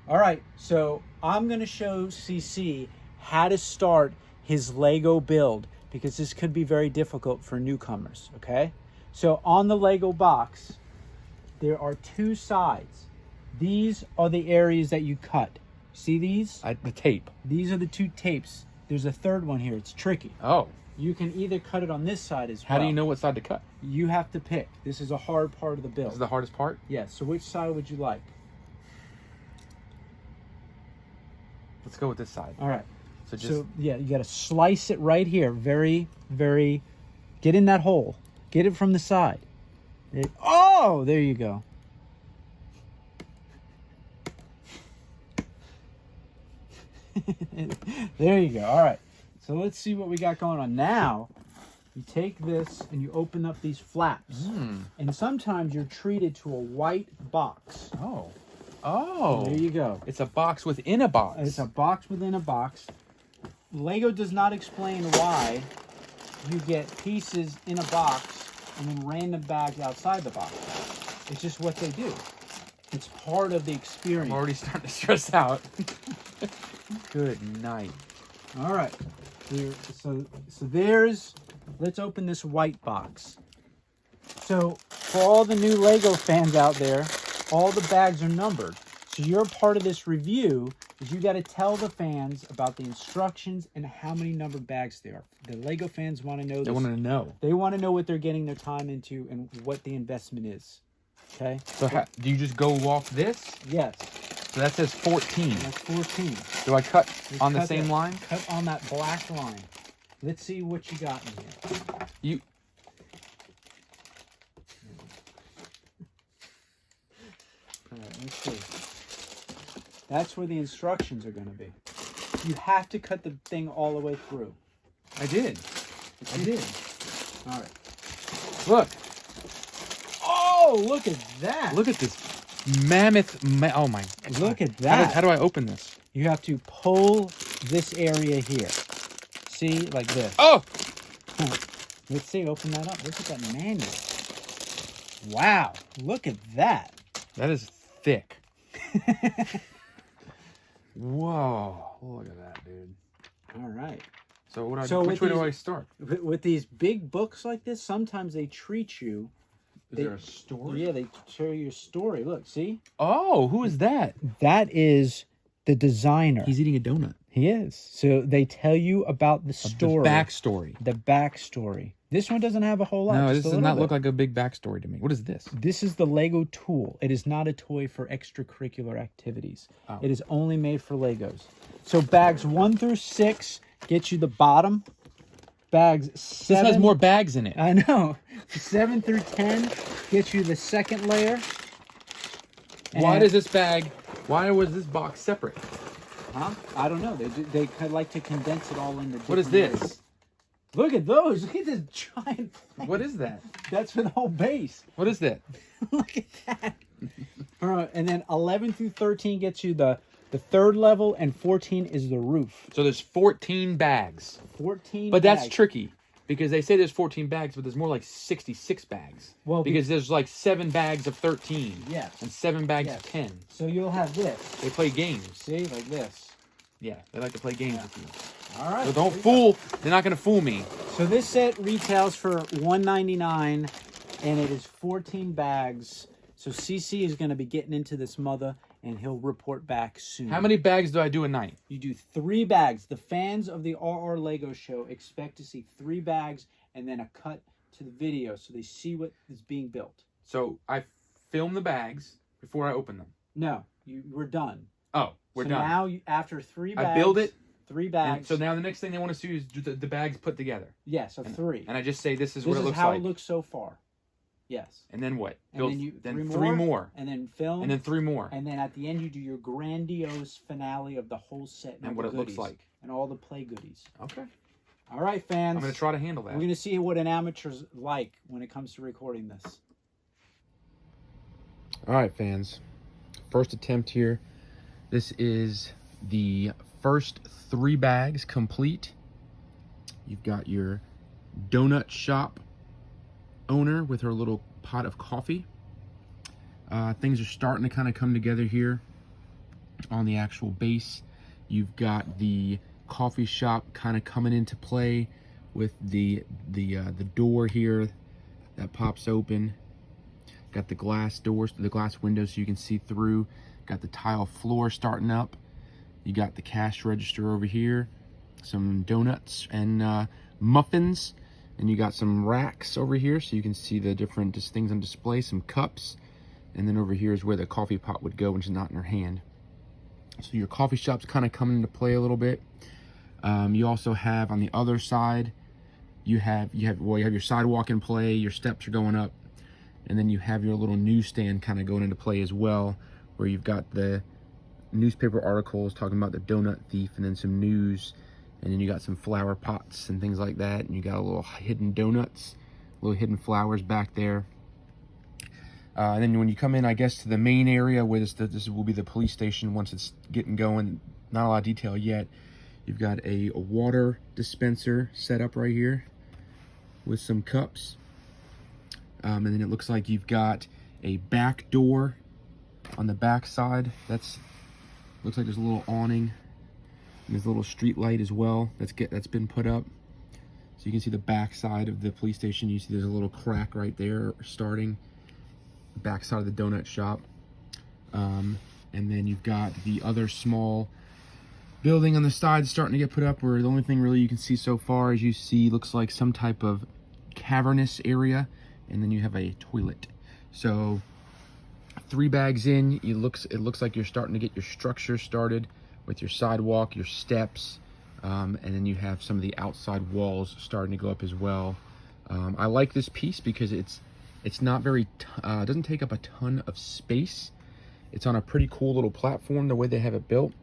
All right, so I'm going to show CC how to start his Lego build because this could be very difficult for newcomers, okay? So on the Lego box, there are two sides. These are the areas that you cut. See these? The tape. These are the two tapes. There's a third one here. It's tricky. Oh. You can either cut it on this side as well. How do you know what side to cut? You have to pick. This is a hard part of the build. This is the hardest part? Yes, so which side would you like? Let's go with this side. All right. So yeah, you got to slice it right here. Very, very. Get in that hole. Get it from the side. Oh, there you go. There you go. All right. So let's see what we got going on now. You take this and you open up these flaps, and sometimes you're treated to a white box. Oh. Oh. There you go. It's a box within a box. It's a box within a box. Lego does not explain why you get pieces in a box and then random bags outside the box. It's just what they do. It's part of the experience. I'm already starting to stress out. Good night. All right. So there's, let's open this white box. So for all the new Lego fans out there, all the bags are numbered. So you're part of this review is you got to tell the fans about the instructions and how many numbered bags there are. The Lego fans want to know this. They want to know. They want to know what they're getting their time into and what the investment is. Okay? So do you just go off this? Yes. So that says 14. That's 14. Do I cut on the Cut same that- line? Cut on that black line. Let's see what you got in here. All right, let's see. That's where the instructions are going to be. You have to cut the thing all the way through. I did. I did. All right. Look. Oh, look at that. Look at this mammoth. Oh my. Look at that. How do I open this? You have to pull this area here. See, like this. Oh! Let's see, open that up. Look at that manual. Wow, look at that. That is thick. Whoa. Look at that, dude. All right. So what? Which way do I start? With these big books like this, sometimes they treat you. Is there a story? Yeah, they show you your story. Look, see? Oh, who is that? That is the designer. He's eating a donut. He is. So they tell you about the story. The backstory. The backstory. This one doesn't have a whole lot. No, just this does not look like a big backstory to me. What is this? This is the Lego tool. It is not a toy for extracurricular activities. Oh. It is only made for Legos. So bags 1 through 6 get you the bottom. Bags 7. This has more bags in it. I know. 7 through 10 get you the second layer. Why was this box separate? Huh? I don't know. They like to condense it all into. What is different this? layers. Look at those. Look at this giant plate. What is that? That's for the whole base. What is that? Look at that. All right, and then 11 through 13 gets you the third level, and 14 is the roof. So there's 14 bags. 14 But bags. that's tricky because they say there's 14 bags, but there's more like 66 bags. Well, because there's like 7 bags of 13. Yes. And 7 bags Yes. of 10. So you'll have this. They play games. See, like this. Yeah, they like to play games with you. All right. So don't fool. They're not going to fool me. So this set retails for $199, and it is 14 bags. So CC is going to be getting into this mother, and he'll report back soon. How many bags do I do a night? You do 3 bags. The fans of the RR Lego show expect to see 3 bags and then a cut to the video so they see what is being built. So I film the bags before I open them. No, we're done. Oh, we're done. Now, after 3 bags... I build it. 3 bags. And so now the next thing they want to see is the bags put together. Yes, of 3. And I just say this is This what it is looks how like. it looks so far. Yes. And then what? And then 3 more. And then film. And then 3 more. And then at the end you do your grandiose finale of the whole set. And what it looks like. And all the play goodies. Okay. All right, fans. I'm going to try to handle that. We're going to see what an amateur's like when it comes to recording this. All right, fans. First attempt here. This is the first 3 bags complete. You've got your donut shop owner with her little pot of coffee. Things are starting to kind of come together here. on the actual base. You've got the coffee shop kind of coming into play with the door here that pops open. Got the glass doors, the glass windows so you can see through. Got the tile floor starting up. You got the cash register over here, some donuts and muffins, and you got some racks over here so you can see the different things on display, some cups, and then over here is where the coffee pot would go when she's not in her hand. So your coffee shop's kind of coming into play a little bit. You also have on the other side, you have your sidewalk in play, your steps are going up, and then you have your little newsstand kind of going into play as well, where you've got the newspaper articles talking about the donut thief, and then some news, and then you got some flower pots and things like that, and you got a little hidden donuts, little hidden flowers back there. And then when you come in, I guess, to the main area where this will be the police station once it's getting going, not a lot of detail yet. You've got a water dispenser set up right here with some cups. And then it looks like you've got a back door on the back side. Looks like there's a little awning. And there's a little street light as well that's been put up. So you can see the back side of the police station. You see there's a little crack right there starting. Back side of the donut shop. And then you've got the other small building on the side starting to get put up, where the only thing really you can see so far, as you see, looks like some type of cavernous area, and then you have a toilet. So 3 bags in, it looks like you're starting to get your structure started with your sidewalk, your steps, and then you have some of the outside walls starting to go up as well. I like this piece because it's not very, doesn't take up a ton of space. It's on a pretty cool little platform the way they have it built.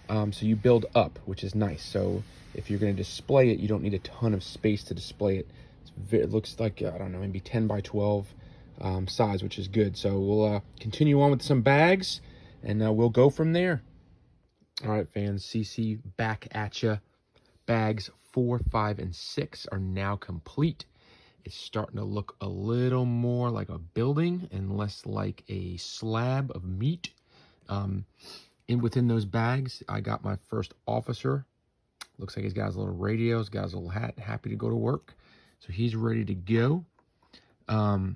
So you build up, which is nice. So if you're going to display it, you don't need a ton of space to display it. It looks like, I don't know, maybe 10 by 12 size, which is good. So we'll continue on with some bags, and we'll go from there. All right, fans, CC back at ya. Bags 4, 5, and 6 are now complete. It's starting to look a little more like a building and less like a slab of meat. Within those bags, I got my first officer. Looks like he's got his little radio, he's got his little hat, happy to go to work. So he's ready to go. A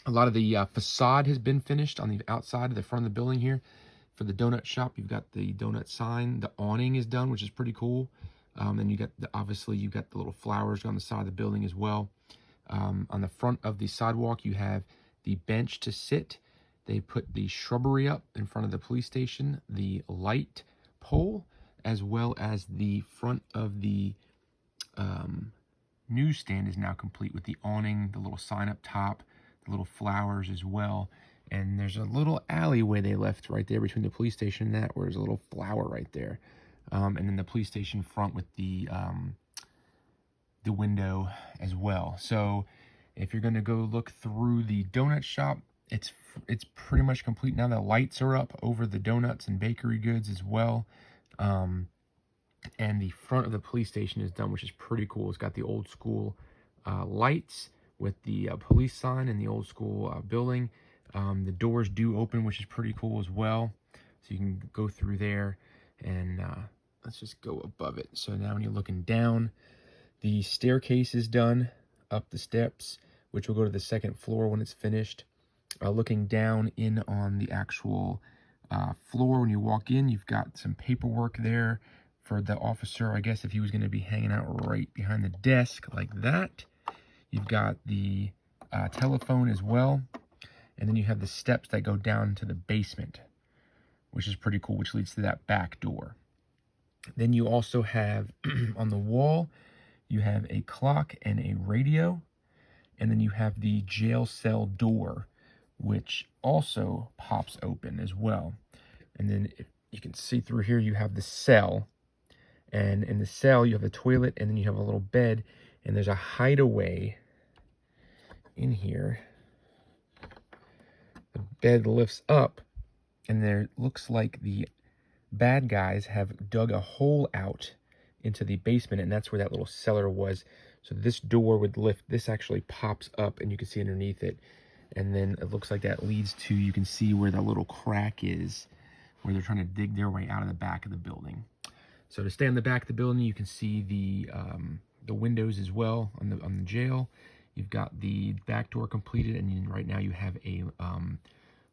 lot of the facade has been finished on the outside of the front of the building here. For the donut shop, you've got the donut sign. The awning is done, which is pretty cool. Then you got obviously you got the little flowers on the side of the building as well. On the front of the sidewalk, you have the bench to sit. They put the shrubbery up in front of the police station, the light pole, as well as the front of the newsstand is now complete with the awning, the little sign up top, the little flowers as well. And there's a little alleyway they left right there between the police station and that, where there's a little flower right there. And then the police station front with the window as well. So if you're going to go look through the donut shop, it's pretty much complete now. The lights are up over the donuts and bakery goods as well. And the front of the police station is done, which is pretty cool. It's got the old school lights with the police sign and the old school building. The doors do open, which is pretty cool as well. So you can go through there, and let's just go above it. So now when you're looking down, the staircase is done up the steps, which will go to the second floor when it's finished. Looking down in on the actual floor, when you walk in, you've got some paperwork there for the officer, I guess, if he was going to be hanging out right behind the desk like that. You've got the telephone as well. And then you have the steps that go down to the basement, which is pretty cool, which leads to that back door. Then you also have, on the wall, you have a clock and a radio. And then you have the jail cell door, which also pops open as well. And then if you can see through here, you have the cell. And in the cell, you have a toilet, and then you have a little bed. And there's a hideaway in here. The bed lifts up, and there looks like the bad guys have dug a hole out into the basement, and that's where that little cellar was. So this door would lift. This actually pops up, and you can see underneath it. And then it looks like that leads to, you can see where that little crack is where they're trying to dig their way out of the back of the building. So to stay on the back of the building, you can see the windows as well on the jail. You've got the back door completed, and right now you have a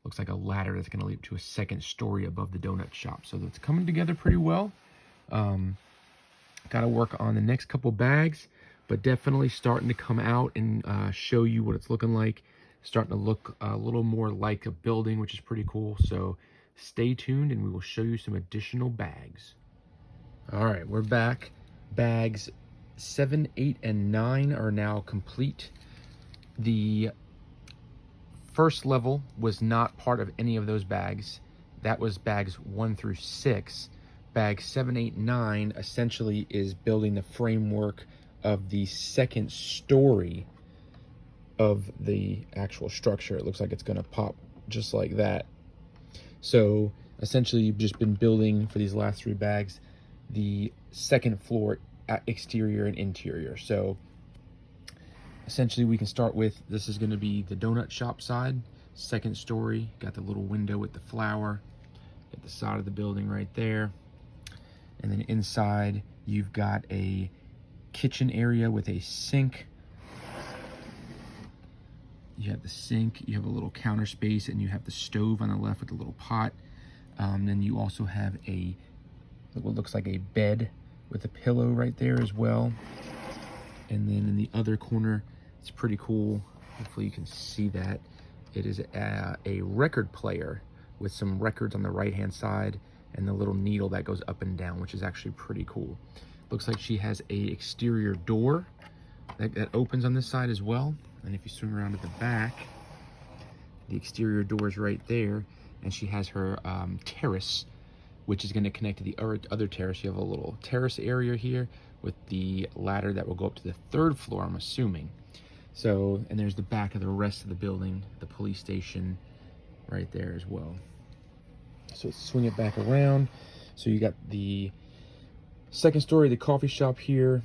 looks like a ladder that's going to lead to a second story above the donut shop. So it's coming together pretty well. Got to work on the next couple bags, but definitely starting to come out and show you what it's looking like. Starting to look a little more like a building, which is pretty cool. So stay tuned and we will show you some additional bags. All right, we're back. Bags 7, 8, and 9 are now complete. The first level was not part of any of those bags. That was bags 1 through 6. Bag 7, 8, 9 essentially is building the framework of the second story of the actual structure. It looks like it's going to pop just like that. So essentially you've just been building for these last 3 bags the second floor exterior and interior. So essentially we can start with, this is going to be the donut shop side, second story. Got the little window with the flower at the side of the building right there. And then inside you've got a kitchen area with a sink. You have the sink, you have a little counter space, and you have the stove on the left with a little pot. Then you also have what looks like a bed with a pillow right there as well. And then in the other corner, it's pretty cool. Hopefully you can see that. It is a record player with some records on the right-hand side and the little needle that goes up and down, which is actually pretty cool. Looks like she has a exterior door that opens on this side as well. And if you swing around to the back, the exterior door is right there. And she has her terrace, which is going to connect to the other terrace. You have a little terrace area here with the ladder that will go up to the 3rd floor, I'm assuming. So, and there's the back of the rest of the building, the police station right there as well. So let's swing it back around. So you got the second story, the coffee shop here.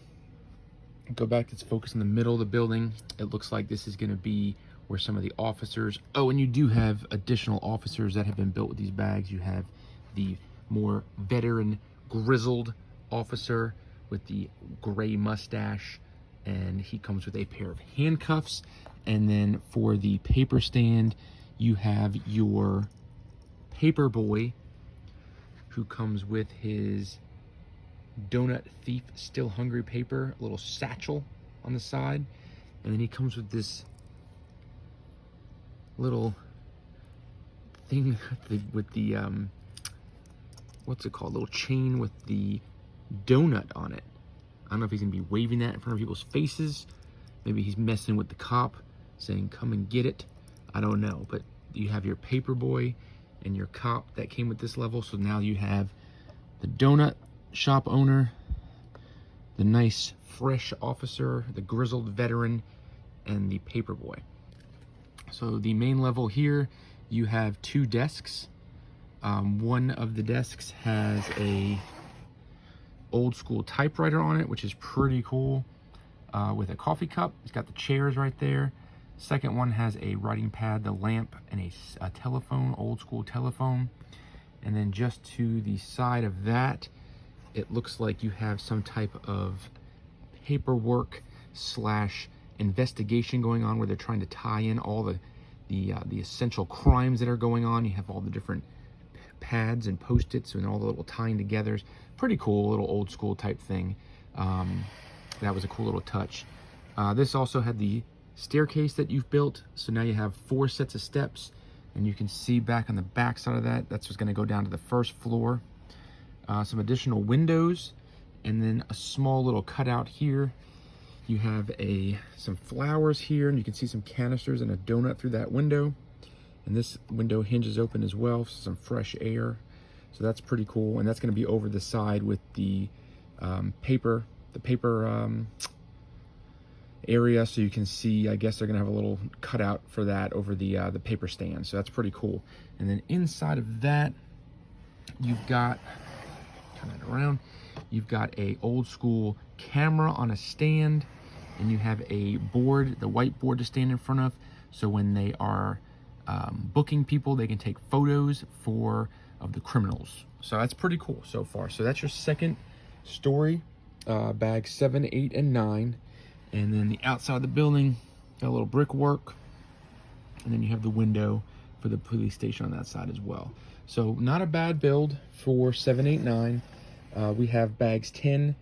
Go back, let's focus in the middle of the building. It looks like this is going to be where some of the officers, and you do have additional officers that have been built with these bags. You have the more veteran, grizzled officer with the gray mustache, and he comes with a pair of handcuffs. And then for the paper stand, you have your paper boy who comes with his donut thief still hungry paper, a little satchel on the side. And then he comes with this little thing with the what's it called, little chain with the donut on it. I don't know if he's gonna be waving that in front of people's faces. Maybe he's messing with the cop, saying come and get it. I don't know, but you have your paper boy and your cop that came with this level. So now you have the donut shop owner, the nice fresh officer, the grizzled veteran, and the paper boy. So the main level here, you have 2 desks. One of the desks has a old school typewriter on it, which is pretty cool, with a coffee cup. It's got the chairs right there. Second one has a writing pad, the lamp, and a telephone, old school telephone. And then just to the side of that, it looks like you have some type of paperwork / investigation going on, where they're trying to tie in all the essential crimes that are going on. You have all the different pads and post-its and all the little tying together. Pretty cool, little old school type thing. That was a cool little touch. This also had the staircase that you've built. So now you have 4 sets of steps, and you can see back on the back side of that, that's what's going to go down to the 1st floor. Some additional windows, and then a small little cutout here. You have some flowers here, and you can see some canisters and a donut through that window. And this window hinges open as well for some fresh air. So that's pretty cool. And that's going to be over the side with the paper area. So you can see, I guess they're going to have a little cutout for that over the paper stand. So that's pretty cool. And then inside of that, you've got, turn that around, you've got a old school camera on a stand, and you have a board, the whiteboard to stand in front of. So when they are booking people, they can take photos for of the criminals. So that's pretty cool so far. So that's your second story, bags 7, 8, and 9. And then the outside of the building, got a little brickwork. And then you have the window for the police station on that side as well. So not a bad build for 7, 8, 9. We have bags 10,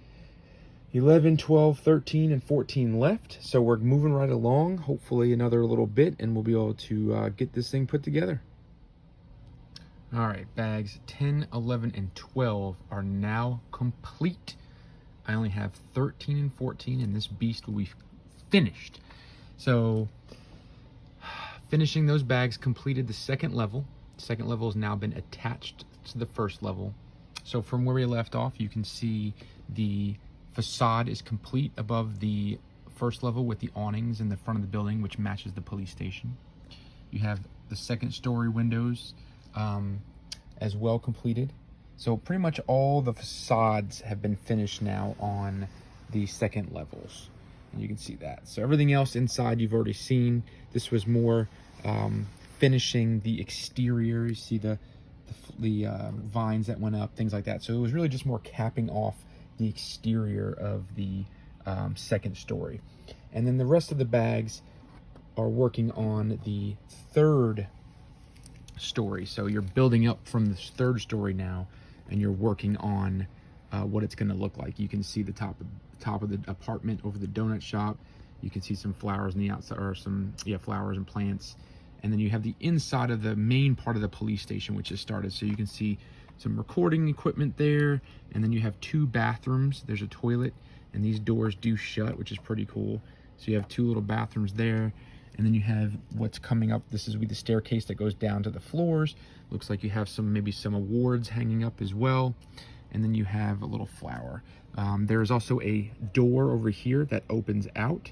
11, 12, 13, and 14 left. So we're moving right along. Hopefully another little bit and we'll be able to get this thing put together. All right, bags 10, 11, and 12 are now complete. I only have 13 and 14 and this beast will be finished. So finishing those bags completed the second level. The second level has now been attached to the first level. So from where we left off, you can see the facade is complete above the first level with the awnings in the front of the building, which matches the police station. You have the second story windows as well completed. So pretty much all the facades have been finished now on the second levels. And you can see that. So everything else inside you've already seen. This was more finishing the exterior. You see the vines that went up, things like that. So it was really just more capping off the exterior of the second story. And then the rest of the bags are working on the third story. So you're building up from this third story now, and you're working on what it's going to look like. You can see the top of the apartment over the donut shop. You can see some flowers on the outside, or some flowers and plants. And then you have the inside of the main part of the police station, which has started. So you can see some recording equipment there, and then you have 2 bathrooms. There's a toilet, and these doors do shut, which is pretty cool. So you have 2 little bathrooms there, and then you have what's coming up. This is the staircase that goes down to the floors. Looks like you have maybe some awards hanging up as well, and then you have a little flower. There's also a door over here that opens out,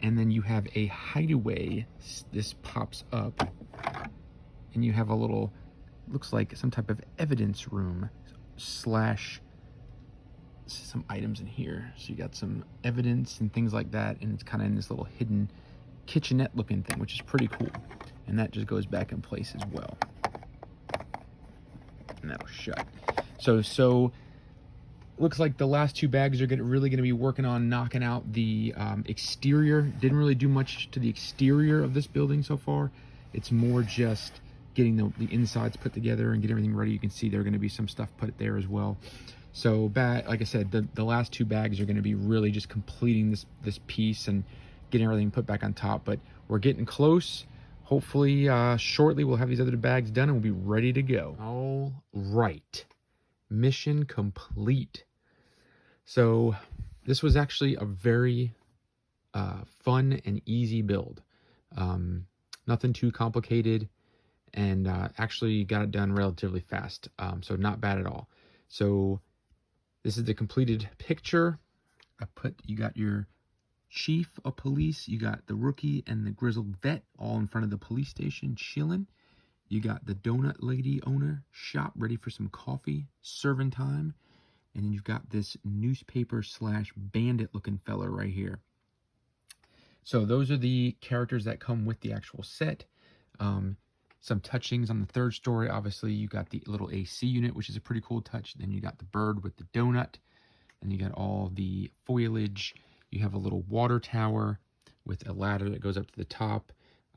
and then you have a hideaway. This pops up, and you have a little, looks like some type of evidence room slash some items in here. So you got some evidence and things like that, and it's kind of in this little hidden kitchenette looking thing, which is pretty cool. And that just goes back in place as well, and that'll shut. So looks like the last 2 bags are really going to be working on knocking out the exterior. Didn't really do much to the exterior of this building so far. It's more just getting the insides put together and get everything ready. You can see there are going to be some stuff put there as well. So like I said, the last 2 bags are going to be really just completing this piece and getting everything put back on top. But we're getting close. Hopefully shortly we'll have these other bags done and we'll be ready to go. All right. Mission complete. So this was actually a very fun and easy build. Nothing too complicated, and actually got it done relatively fast. So not bad at all. So this is the completed picture. You got your chief of police, you got the rookie and the grizzled vet all in front of the police station chilling. You got the donut lady owner shop ready for some coffee, serving time. And then you've got this newspaper slash bandit looking fella right here. So those are the characters that come with the actual set. Some touchings on the third story. Obviously, you got the little AC unit, which is a pretty cool touch. Then you got the bird with the donut. And you got all the foliage. You have a little water tower with a ladder that goes up to the top.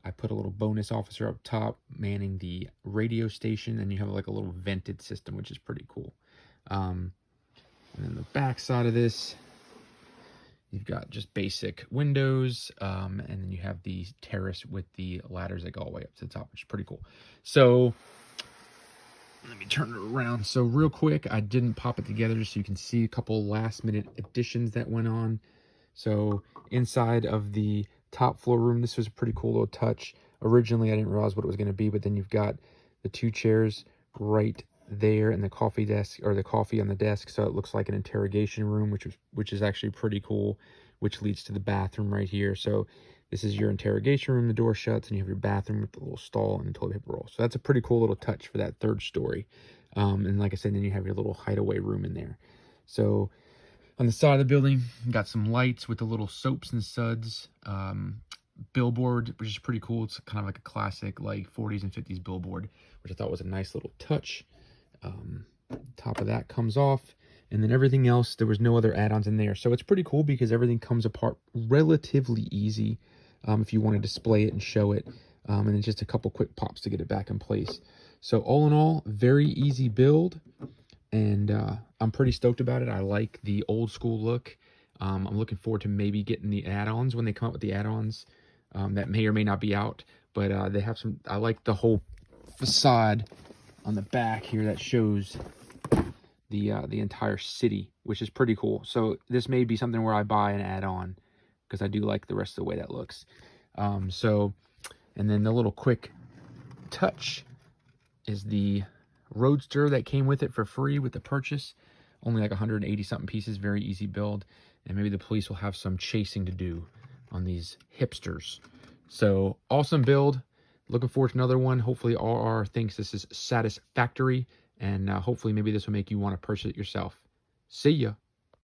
I put a little bonus officer up top manning the radio station, and you have like a little vented system, which is pretty cool. And then the back side of this, you've got just basic windows, and then you have the terrace with the ladders that go all the way up to the top, which is pretty cool. So let me turn it around. So real quick, I didn't pop it together just so you can see a couple last minute additions that went on. So inside of the top floor room, this was a pretty cool little touch. Originally, I didn't realize what it was going to be, but then you've got the 2 chairs right there and the coffee desk, or the coffee on the desk, so it looks like an interrogation room, which is actually pretty cool, which leads to the bathroom right here. So this is your interrogation room, the door shuts, and you have your bathroom with the little stall and the toilet paper roll. So that's a pretty cool little touch for that third story. And like I said, then you have your little hideaway room in there. So on the side of the building, you got some lights with the little soaps and suds. Billboard, which is pretty cool. It's kind of like a classic like 40s and 50s billboard, which I thought was a nice little touch. Top of that comes off, and then everything else, there was no other add-ons in there. So it's pretty cool because everything comes apart relatively easy if you want to display it and show it. And then just a couple quick pops to get it back in place. So all in all, very easy build, and I'm pretty stoked about it. I like the old school look. I'm looking forward to maybe getting the add-ons when they come up with the add-ons that may or may not be out. But they have some, I like the whole facade on the back here that shows the entire city, which is pretty cool. So this may be something where I buy an add-on because I do like the rest of the way that looks. And then the little quick touch is the Roadster that came with it for free with the purchase. Only like 180 something pieces, very easy build. And maybe the police will have some chasing to do on these hipsters. So awesome build. Looking forward to another one. Hopefully RR thinks this is satisfactory, and hopefully maybe this will make you want to purchase it yourself. See ya.